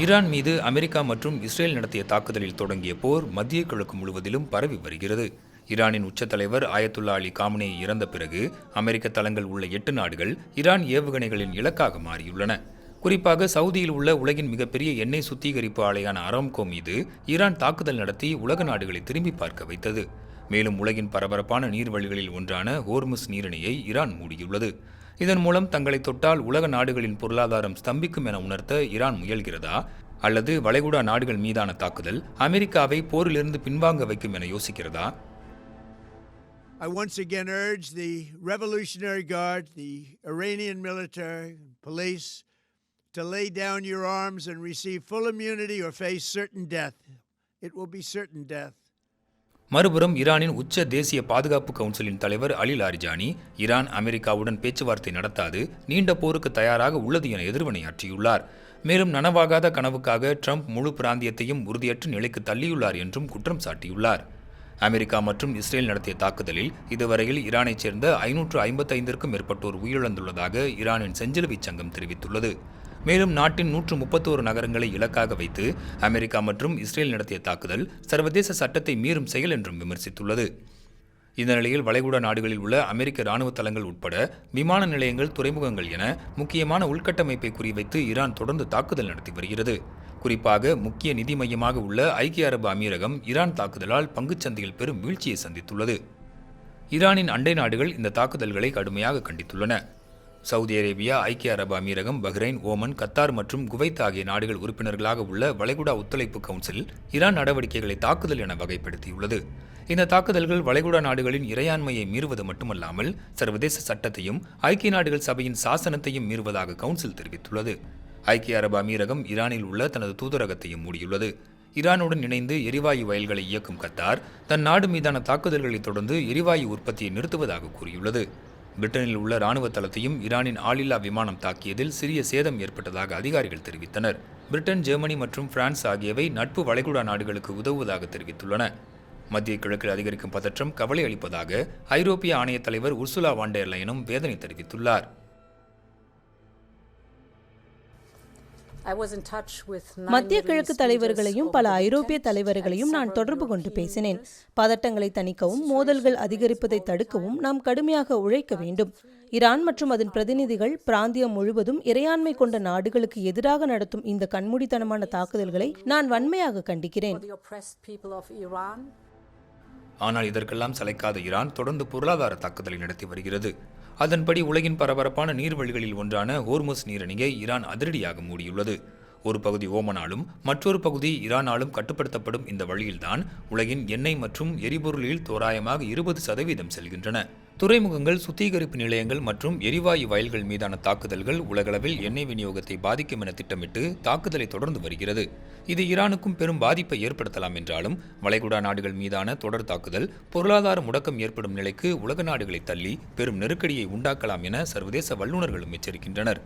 Iran மீது America மற்றும் Israel நடத்திய தாக்குதலில் தொடங்கிய போர் மத்திய கிழக்கு முழுவதிலும் பரவி வருகிறது. ஈரானின் உச்ச தலைவர் ஆயத்துல்லா அலி காமனேயி இறந்த பிறகு அமெரிக்க தளங்கள் உள்ள 8 நாடுகள் ஈரான் ஏவுகணைகளின் இலக்காக மாறியுள்ளன. குறிப்பாக சவுதியில் உள்ள உலகின் மிகப்பெரிய எண்ணெய் சுத்திகரிப்பு ஆலையான அராம்கோ மீது ஈரான் தாக்குதல் நடத்தி உலக நாடுகளை திரும்பி பார்க்க வைத்தது. மேலும் உலகின் பரபரப்பான நீர்வழிகளில் ஒன்றான ஹோர்முஸ் நீரிணையை ஈரான் மூடியுள்ளது. இதன் மூலம் தங்களை தொட்டால் உலக நாடுகளின் பொருளாதாரம் ஸ்தம்பிக்கும் என உணர்த்த ஈரான் முயல்கிறதா, அல்லது வளைகுடா நாடுகள் மீதான தாக்குதல் அமெரிக்காவை போரிலிருந்து பின்வாங்க வைக்கும் என யோசிக்கிறதா? I once again urge the Revolutionary Guard, the Iranian military, police, to lay down your arms and receive full immunity or face certain death. It will be certain death. மறுபுறம் ஈரானின் உச்ச தேசிய பாதுகாப்பு கவுன்சிலின் தலைவர் அலி லாரிஜானி ஈரான் அமெரிக்காவுடன் பேச்சுவார்த்தை நடத்தாது நீண்ட போருக்கு தயாராக உள்ளது என எதிர்வினையாற்றியுள்ளார். மேலும் நனவாகாத கனவுக்காக ட்ரம்ப் முழு பிராந்தியத்தையும் உறுதியற்ற நிலைக்கு தள்ளியுள்ளார் என்றும் குற்றம் சாட்டியுள்ளார். அமெரிக்கா மற்றும் இஸ்ரேல் நடத்திய தாக்குதலில் இதுவரையில் ஈரானைச் சேர்ந்த 555க்கும் மேற்பட்டோர் உயிரிழந்துள்ளதாக ஈரானின் செஞ்சிலுவை சங்கம் தெரிவித்துள்ளது. மேலும் நாட்டின் 131 நகரங்களை இலக்காக வைத்து அமெரிக்கா மற்றும் இஸ்ரேல் நடத்திய தாக்குதல் சர்வதேச சட்டத்தை மீறும் செயல் என்றும் விமர்சித்துள்ளது. இந்த நிலையில் வளைகுடா நாடுகளில் உள்ள அமெரிக்க ராணுவ தளங்கள் உட்பட விமான நிலையங்கள், துறைமுகங்கள் என முக்கியமான உள்கட்டமைப்பை குறிவைத்து ஈரான் தொடர்ந்து தாக்குதல் நடத்தி வருகிறது. குறிப்பாக முக்கிய நிதி மையமாக உள்ள ஐக்கிய அரபு அமீரகம் ஈரான் தாக்குதலால் பங்குச்சந்தையில் பெரும் வீழ்ச்சியை சந்தித்துள்ளது. ஈரானின் அண்டை நாடுகள் இந்த தாக்குதல்களை கடுமையாக கண்டித்துள்ளன. சவுதி அரேபியா, ஐக்கிய அரபு அமீரகம், பஹ்ரைன், ஓமன், கத்தார் மற்றும் குவைத் ஆகிய நாடுகள் உறுப்பினர்களாக உள்ள வளைகுடா ஒத்துழைப்பு கவுன்சில் ஈரான் நடவடிக்கைகளை தாக்குதல் என வகைப்படுத்தியுள்ளது. இந்த தாக்குதல்கள் வளைகுடா நாடுகளின் இறையாண்மையை மீறுவது மட்டுமல்லாமல் சர்வதேச சட்டத்தையும் ஐக்கிய நாடுகள் சபையின் சாசனத்தையும் மீறுவதாக கவுன்சில் தெரிவித்துள்ளது. ஐக்கிய அரபு அமீரகம் ஈரானில் உள்ள தனது தூதரகத்தையும் மூடியுள்ளது. ஈரானுடன் இணைந்து எரிவாயு வயல்களை இயக்கும் கத்தார் தன் நாடு மீதான தாக்குதல்களை தொடர்ந்து எரிவாயு உற்பத்தியை நிறுத்துவதாக கூறியுள்ளது. பிரிட்டனில் உள்ள ராணுவ தளத்தையும் ஈரானின் ஆளில்லா விமானம் தாக்கியதில் சிறிய சேதம் ஏற்பட்டதாக அதிகாரிகள் தெரிவித்தனர். பிரிட்டன், ஜெர்மனி மற்றும் பிரான்ஸ் ஆகியவை நட்பு வளைகுடா நாடுகளுக்கு உதவுவதாக தெரிவித்துள்ளன. மத்திய கிழக்கில் அதிகரிக்கும் பதற்றம் கவலை அளிப்பதாக ஐரோப்பிய ஆணைய தலைவர் உர்சுலா வான் டெர் லயனும் வேதனை தெரிவித்துள்ளார். மத்திய கிழக்கு தலைவர்களையும் பல ஐரோப்பிய தலைவர்களையும் நான் தொடர்பு கொண்டு பேசினேன். பதட்டங்களை தணிக்கவும் மோதல்கள் அதிகரிப்பதை தடுக்கவும் நாம் கடுமையாக உழைக்க வேண்டும். ஈரான் மற்றும் அதன் பிரதிநிதிகள் பிராந்தியம் முழுவதும் இறையாண்மை கொண்ட நாடுகளுக்கு எதிராக நடத்தும் இந்த கண்மூடித்தனமான தாக்குதல்களை நான் வன்மையாக கண்டிக்கிறேன். ஆனால் இதற்கெல்லாம் சளைக்காத ஈரான் தொடர்ந்து பொருளாதார தாக்குதலை நடத்தி வருகிறது. அதன்படி உலகின் பரபரப்பான நீர்வழிகளில் ஒன்றான ஹோர்முஸ் நீரிணையை ஈரான் அதிரடியாக மூடியுள்ளது. ஒரு பகுதி ஓமனாலும் மற்றொரு பகுதி ஈரானாலும் கட்டுப்படுத்தப்படும் இந்த வழியில்தான் உலகின் எண்ணெய் மற்றும் எரிபொருளில் தோராயமாக 20% செல்கின்றன. துறைமுகங்கள், சுத்திகரிப்பு நிலையங்கள் மற்றும் எரிவாயு வயல்கள் மீதான தாக்குதல்கள் உலகளவில் எண்ணெய் விநியோகத்தை பாதிக்கும் என திட்டமிட்டு தாக்குதலை தொடர்ந்து வருகிறது. இது ஈரானுக்கும் பெரும் பாதிப்பை ஏற்படுத்தலாம் என்றாலும் வளைகுடா நாடுகள் மீதான தொடர் தாக்குதல் பொருளாதார முடக்கம் ஏற்படும் நிலைக்கு உலக நாடுகளை தள்ளி பெரும் நெருக்கடியை உண்டாக்கலாம் என சர்வதேச வல்லுநர்களும் எச்சரிக்கின்றனர்.